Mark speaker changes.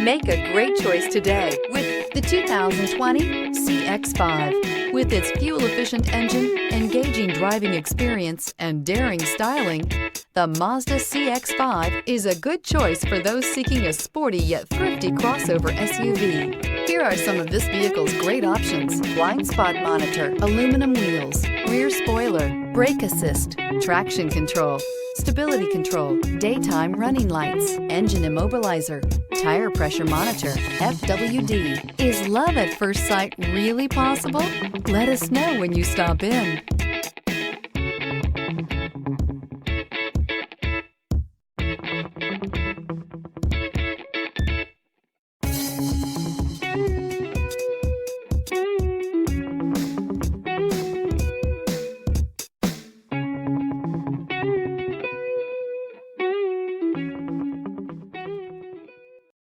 Speaker 1: Make a great choice today with the 2020 CX-5. With its fuel-efficient engine, engaging driving experience, and daring styling, the Mazda CX-5 is a good choice for those seeking a sporty yet thrifty crossover SUV. Here are some of this vehicle's great options: blind spot monitor, aluminum wheels, rear spoiler, brake assist, traction control, stability control, daytime running lights, engine immobilizer, tire pressure monitor, FWD. Is love at first sight really possible? Let us know when you stop in.